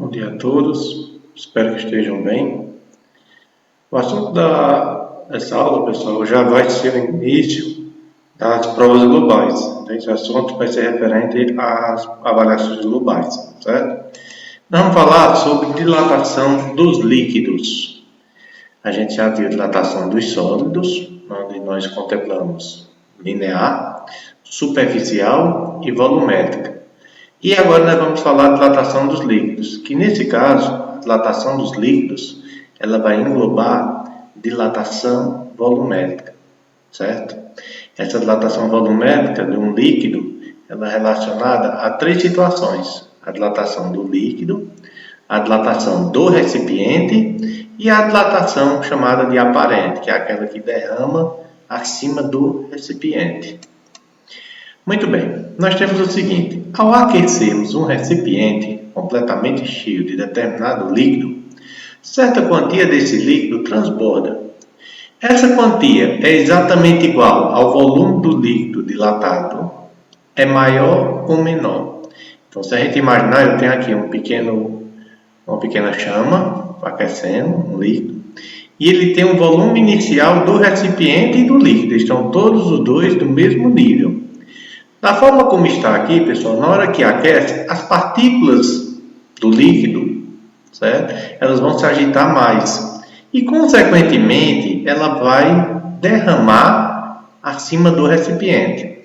Bom dia a todos, espero que estejam bem. O assunto dessa aula, pessoal, já vai ser o início das provas globais. Esse assunto vai ser referente às avaliações globais, certo? Nós vamos falar sobre dilatação dos líquidos. A gente já viu dilatação dos sólidos, onde nós contemplamos linear, superficial e volumétrica. E agora nós vamos falar de dilatação dos líquidos, que nesse caso, a dilatação dos líquidos, ela vai englobar dilatação volumétrica, certo? Essa dilatação volumétrica de um líquido, ela é relacionada a três situações: a dilatação do líquido, a dilatação do recipiente e a dilatação chamada de aparente, que é aquela que derrama acima do recipiente. Muito bem, nós temos o seguinte: ao aquecermos um recipiente completamente cheio de determinado líquido, certa quantia desse líquido transborda. Essa quantia é exatamente igual ao volume do líquido dilatado, é maior ou menor. Então, se a gente imaginar, eu tenho aqui uma pequena chama aquecendo um líquido, e ele tem um volume inicial do recipiente e do líquido, estão todos os dois do mesmo nível. Da forma como está aqui, pessoal, na hora que aquece, as partículas do líquido, certo? Elas vão se agitar mais e, consequentemente, ela vai derramar acima do recipiente.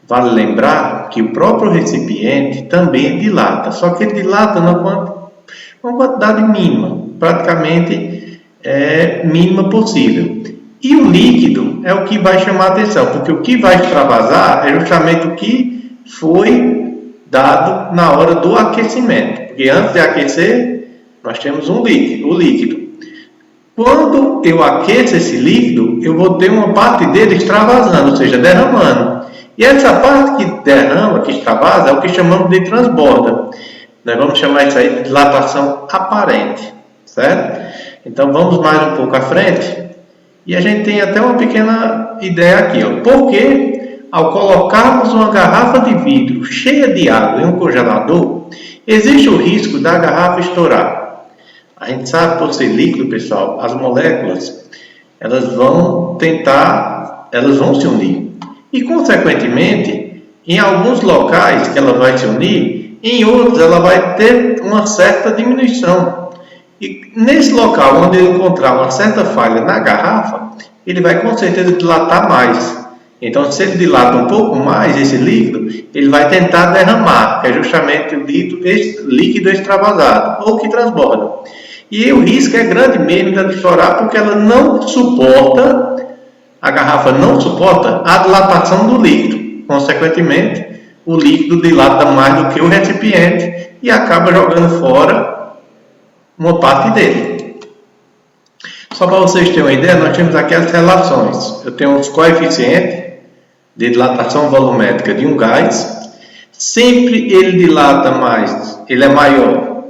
Vale lembrar que o próprio recipiente também dilata, só que ele dilata uma quantidade mínima, praticamente mínima possível. E o líquido é o que vai chamar a atenção, porque o que vai extravasar é justamente o que foi dado na hora do aquecimento. Porque antes de aquecer, nós temos o líquido. Quando eu aqueço esse líquido, eu vou ter uma parte dele extravasando, ou seja, derramando. E essa parte que derrama, que extravasa, é o que chamamos de transborda. Nós vamos chamar isso aí de dilatação aparente, certo? Então vamos mais um pouco à frente. E a gente tem até uma pequena ideia aqui, ó. Porque ao colocarmos uma garrafa de vidro cheia de água em um congelador, existe o risco da garrafa estourar. A gente sabe, por ser líquido, pessoal, as moléculas elas vão se unir. E, consequentemente, em alguns locais que ela vai se unir, em outros ela vai ter uma certa diminuição. E nesse local onde ele encontrar uma certa falha na garrafa, ele vai com certeza dilatar mais. Então, se ele dilata um pouco mais esse líquido, ele vai tentar derramar, que é justamente o líquido extravasado, ou que transborda. E o risco é grande mesmo de estourar, porque ela não suporta, a garrafa não suporta a dilatação do líquido. Consequentemente, o líquido dilata mais do que o recipiente e acaba jogando fora uma parte dele. Só para vocês terem uma ideia, nós temos aqui as relações. Eu tenho os coeficientes de dilatação volumétrica de um gás. Sempre ele dilata mais, ele é maior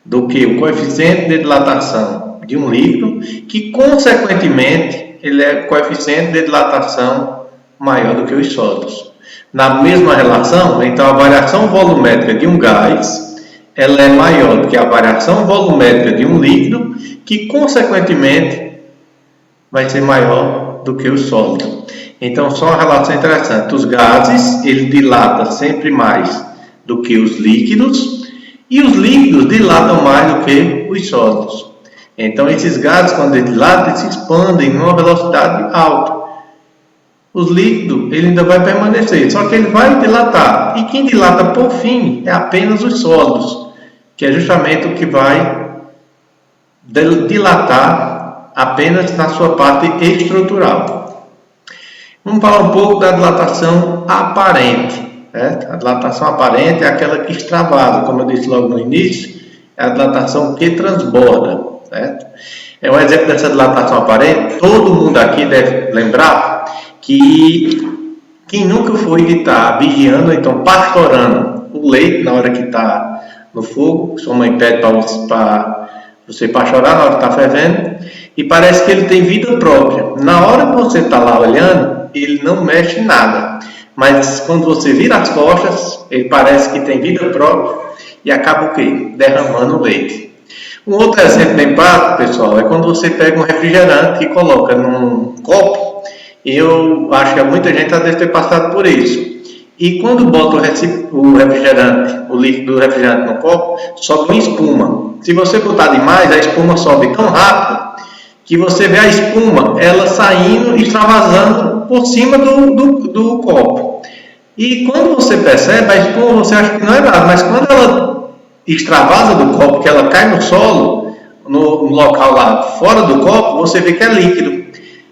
do que o coeficiente de dilatação de um líquido, que consequentemente ele é coeficiente de dilatação maior do que os sólidos. Na mesma relação, então a variação volumétrica de um gás ela é maior do que a variação volumétrica de um líquido, que consequentemente vai ser maior do que o sólido. Então, só uma relação interessante: os gases eles dilatam sempre mais do que os líquidos, e os líquidos dilatam mais do que os sólidos. Então, esses gases, quando eles dilatam, eles se expandem em uma velocidade alta. Os líquidos ele ainda vai permanecer, só que ele vai dilatar. E quem dilata por fim é apenas os sólidos, que é justamente o que vai dilatar apenas na sua parte estrutural. Vamos falar um pouco da dilatação aparente. Certo? A dilatação aparente é aquela que extravasa, como eu disse logo no início, é a dilatação que transborda. Certo? É um exemplo dessa dilatação aparente. Todo mundo aqui deve lembrar que quem nunca foi estar vigiando, então pastorando o leite na hora que está no fogo, sua mãe pede para você pastorar na hora que está fervendo, e parece que ele tem vida própria. Na hora que você está lá olhando, ele não mexe em nada, mas quando você vira as costas, ele parece que tem vida própria e acaba o quê? Derramando o leite. Um outro exemplo bem prático, pessoal, é quando você pega um refrigerante e coloca num copo. Eu acho que muita gente já deve ter passado por isso. E quando bota o refrigerante, o líquido do refrigerante no copo, sobe uma espuma. Se você botar demais, a espuma sobe tão rápido que você vê a espuma, ela saindo e extravasando por cima do copo. E quando você percebe, a espuma você acha que não é nada, mas quando ela extravasa do copo, que ela cai no solo, no local lá fora do copo, você vê que é líquido.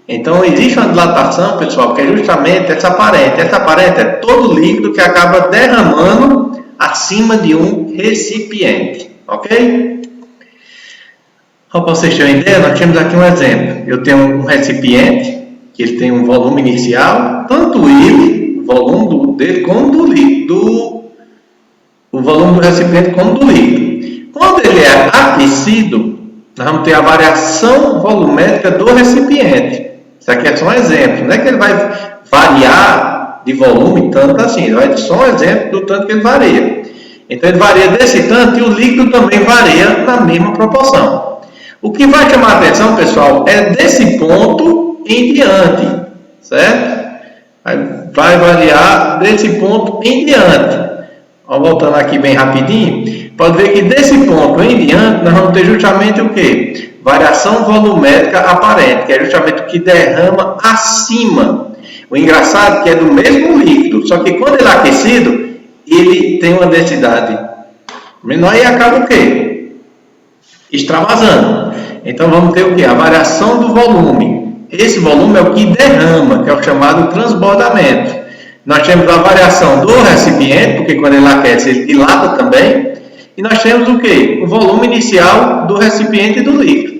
Então existe uma dilatação, pessoal, que é justamente essa aparente. Essa aparente é todo líquido que acaba derramando acima de um recipiente, ok? Para vocês terem uma ideia, nós temos aqui um exemplo. Eu tenho um recipiente, que ele tem um volume inicial, tanto ele, o volume dele, como do líquido, o volume do recipiente como do líquido. Quando ele é aquecido, nós vamos ter a variação volumétrica do recipiente. Isso aqui é só um exemplo, não é que ele vai variar de volume tanto assim, ele vai só um exemplo do tanto que ele varia. Então ele varia desse tanto e o líquido também varia na mesma proporção. O que vai chamar a atenção, pessoal, é desse ponto em diante, certo? Vai variar desse ponto em diante. Voltando aqui bem rapidinho, pode ver que desse ponto em diante nós vamos ter justamente o que? Variação volumétrica aparente, que é justamente o que derrama acima. O engraçado é que é do mesmo líquido, só que quando ele é aquecido, ele tem uma densidade menor e acaba o quê? Extravasando. Então vamos ter o que? A variação do volume. Esse volume é o que derrama, que é o chamado transbordamento. Nós temos a variação do recipiente, porque quando ele aquece, ele dilata também. E nós temos o quê? O volume inicial do recipiente e do líquido.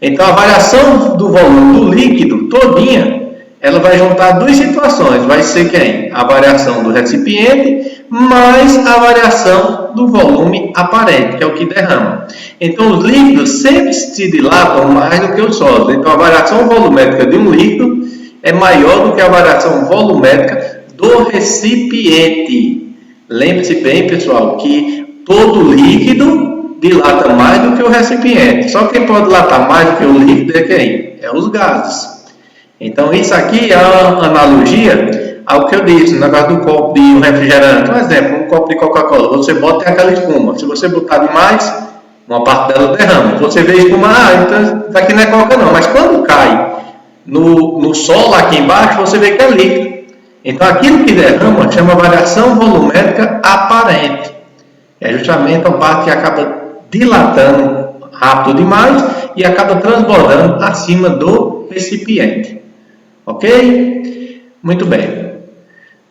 Então, a variação do volume do líquido todinha, ela vai juntar duas situações. Vai ser quem? A variação do recipiente mais a variação do volume aparente, que é o que derrama. Então, os líquidos sempre se dilatam mais do que os sólidos. Então, a variação volumétrica de um líquido é maior do que a variação volumétrica do recipiente. Lembre-se bem, pessoal, que todo líquido dilata mais do que o recipiente. Só quem pode dilatar mais do que o líquido é quem? É os gases. Então, isso aqui é uma analogia ao que eu disse, no negócio do copo de um refrigerante. Um exemplo, um copo de Coca-Cola. Você bota aquela espuma. Se você botar demais, uma parte dela derrama. Você vê a espuma, então isso aqui não é Coca não. Mas quando cai no solo aqui embaixo, você vê que é líquido. Então, aquilo que derrama chama variação volumétrica aparente. É justamente a parte que acaba dilatando rápido demais e acaba transbordando acima do recipiente. Ok? Muito bem.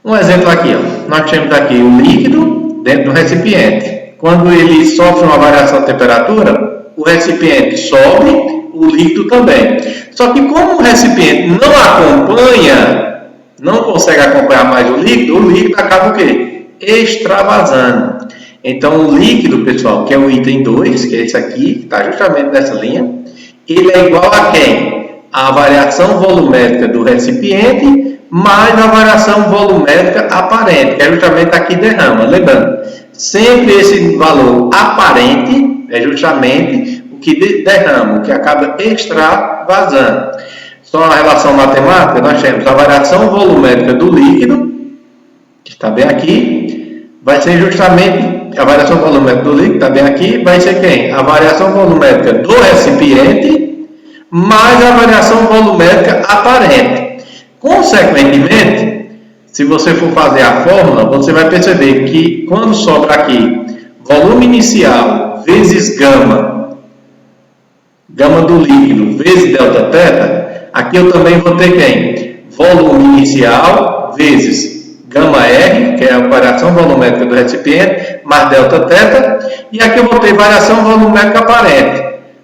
Um exemplo aqui, ó. Nós temos aqui o líquido dentro do recipiente. Quando ele sofre uma variação de temperatura, o recipiente sobe, o líquido também. Só que como o recipiente não consegue acompanhar mais o líquido acaba o quê? Extravasando. Então, o líquido, pessoal, que é o item 2, que é esse aqui, que está justamente nessa linha, ele é igual a quem? A variação volumétrica do recipiente mais a variação volumétrica aparente, que é justamente aqui derrama. Lembrando, sempre esse valor aparente é justamente o que derrama, o que acaba extravasando. Só a relação matemática, nós temos a variação volumétrica do líquido, que está bem aqui, vai ser justamente a variação volumétrica do líquido, está bem aqui, vai ser quem? A variação volumétrica do recipiente mais a variação volumétrica aparente. Consequentemente, se você for fazer a fórmula, você vai perceber que quando sobra aqui volume inicial vezes gama do líquido vezes delta θ, aqui eu também vou ter quem? Volume inicial vezes gama R, que é a variação volumétrica do recipiente, mais delta θ, e aqui eu vou ter variação volumétrica aparente,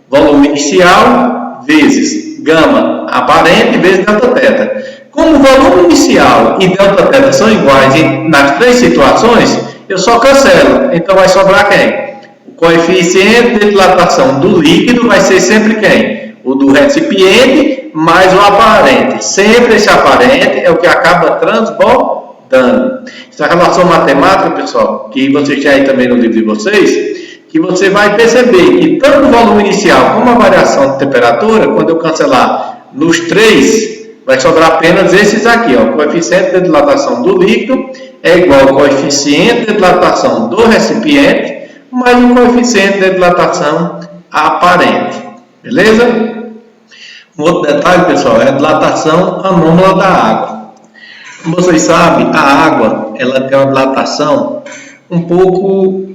volume inicial vezes gama aparente vezes delta θ. Como o volume inicial e delta θ são iguais nas três situações, eu só cancelo, então vai sobrar quem? O coeficiente de dilatação do líquido vai ser sempre quem? O do recipiente mais o aparente. Sempre esse aparente é o que acaba transbordando. aumentando. Essa relação matemática, pessoal, que vocês têm aí também no livro de vocês, que você vai perceber que tanto o volume inicial como a variação de temperatura, quando eu cancelar nos três, vai sobrar apenas esses aqui, ó. O coeficiente de dilatação do líquido é igual ao coeficiente de dilatação do recipiente mais o coeficiente de dilatação aparente. Beleza? Um outro detalhe, pessoal, é a dilatação anômala da água. Como vocês sabem, a água ela tem uma dilatação um pouco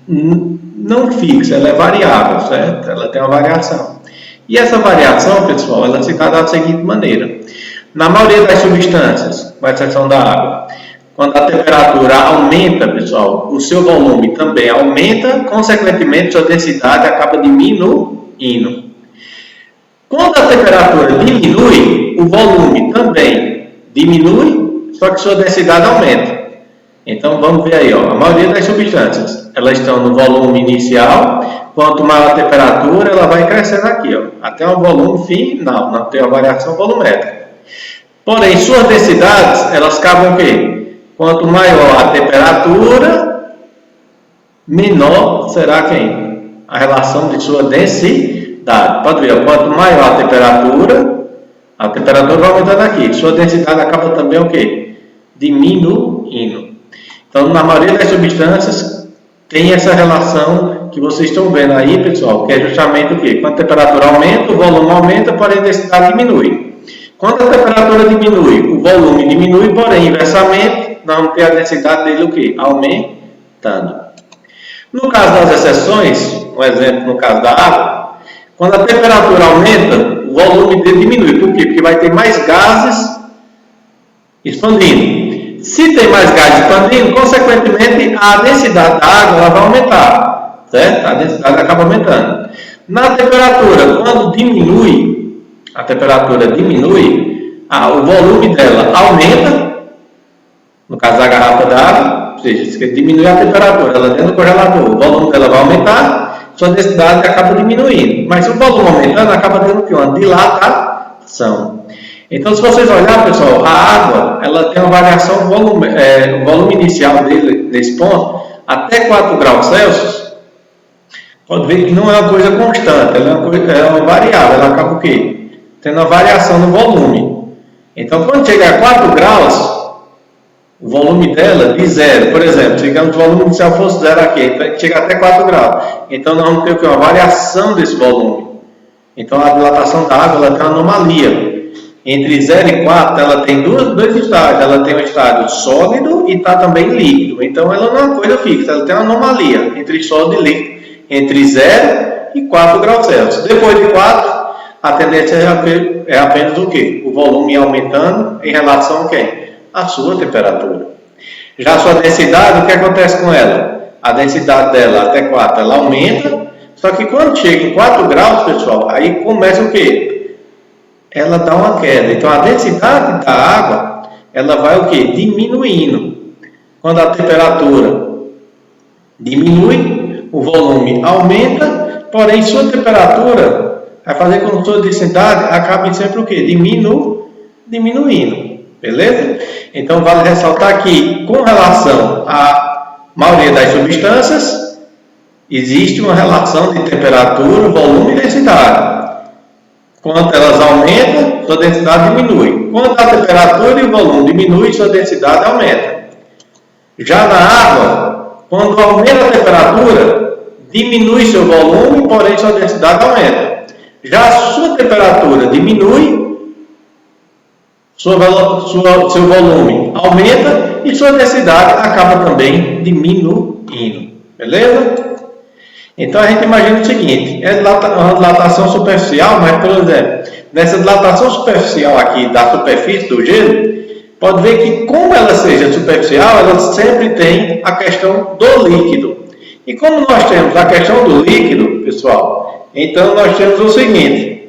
não fixa, ela é variável, certo? Ela tem uma variação. E essa variação, pessoal, ela se dá da seguinte maneira. Na maioria das substâncias, com exceção da água, quando a temperatura aumenta, pessoal, o seu volume também aumenta, consequentemente, sua densidade acaba diminuindo. Quando a temperatura diminui, o volume também diminui, só que sua densidade aumenta. Então, vamos ver aí, ó, a maioria das substâncias, elas estão no volume inicial, quanto maior a temperatura, ela vai crescendo aqui, ó, até um volume final, não tem uma variação volumétrica. Porém, suas densidades, elas acabam o quê? Quanto maior a temperatura, menor será quem? A relação de sua densidade. Pode ver, ó, quanto maior a temperatura vai aumentando aqui. Sua densidade acaba também o quê? Diminuindo. Então, na maioria das substâncias, tem essa relação que vocês estão vendo aí, pessoal, que é justamente o quê? Quando a temperatura aumenta, o volume aumenta, porém a densidade diminui. Quando a temperatura diminui, o volume diminui, porém, inversamente, nós vamos ter a densidade dele o quê? Aumentando. No caso das exceções, um exemplo no caso da água, quando a temperatura aumenta, o volume dele diminui. Por quê? Porque vai ter mais gases expandindo. Se tem mais gás expandindo, consequentemente, a densidade da água ela vai aumentar, certo? A densidade acaba aumentando. Na temperatura, quando diminui, a temperatura diminui, o volume dela aumenta, no caso da garrafa d'água, ou seja, diminui a temperatura, ela dentro do congelador, o volume dela vai aumentar, sua densidade acaba diminuindo. Mas se o volume aumentando, acaba tendo uma dilatação. Então, se vocês olharem, pessoal, a água ela tem uma variação, o volume inicial dele, nesse ponto, até 4 graus Celsius, pode ver que não é uma coisa constante, ela é uma variável, ela acaba o quê? Tendo uma variação no volume. Então, quando chegar a 4 graus, o volume dela de zero, por exemplo, digamos que o volume inicial fosse zero aqui, então chega até 4 graus. Então, nós vamos ter o quê? Uma variação desse volume. Então, a dilatação da água ela tem uma anomalia. Entre 0 e 4, ela tem dois estágios. Ela tem um estágio sólido e está também líquido. Então, ela não é uma coisa fixa, ela tem uma anomalia entre sólido e líquido. Entre 0 e 4 graus Celsius. Depois de 4, a tendência é apenas o quê? O volume aumentando em relação a quem? A sua temperatura. Já a sua densidade, o que acontece com ela? A densidade dela até 4, ela aumenta. Só que quando chega em 4 graus, pessoal, aí começa o quê? Ela dá uma queda. Então, a densidade da água, ela vai o quê? Diminuindo. Quando a temperatura diminui, o volume aumenta, porém, sua temperatura vai fazer com que sua densidade acabe sempre o quê? Diminuindo. Beleza? Então, vale ressaltar que, com relação à maioria das substâncias, existe uma relação de temperatura, volume e densidade. Quando elas aumentam, sua densidade diminui. Quando a temperatura e o volume diminuem, sua densidade aumenta. Já na água, quando aumenta a temperatura, diminui seu volume, porém sua densidade aumenta. Já a sua temperatura diminui, seu volume aumenta e sua densidade acaba também diminuindo. Beleza? Então, a gente imagina o seguinte, é uma dilatação superficial, mas, por exemplo, nessa dilatação superficial aqui da superfície do gelo, pode ver que, como ela seja superficial, ela sempre tem a questão do líquido. E como nós temos a questão do líquido, pessoal, então nós temos o seguinte,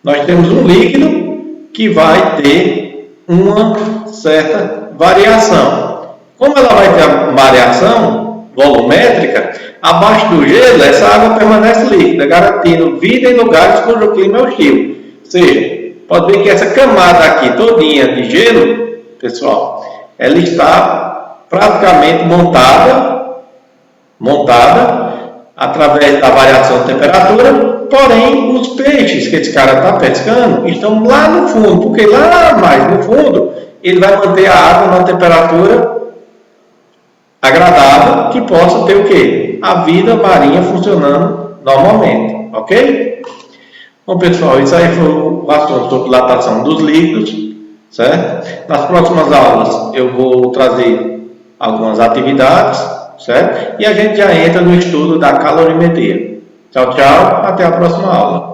nós temos um líquido que vai ter uma certa variação. Como ela vai ter a variação volumétrica, abaixo do gelo, essa água permanece líquida, garantindo vida em lugares cujo clima é hostil. Ou seja, pode ver que essa camada aqui todinha de gelo, pessoal, ela está praticamente montada através da variação de temperatura, porém os peixes que esse cara está pescando estão lá no fundo, porque lá mais no fundo ele vai manter a água numa temperatura agradável que possa ter o quê? A vida marinha funcionando normalmente, ok? Bom pessoal, isso aí foi o assunto sobre dilatação dos líquidos, certo? Nas próximas aulas eu vou trazer algumas atividades, certo? E a gente já entra no estudo da calorimetria. Tchau, tchau, até a próxima aula.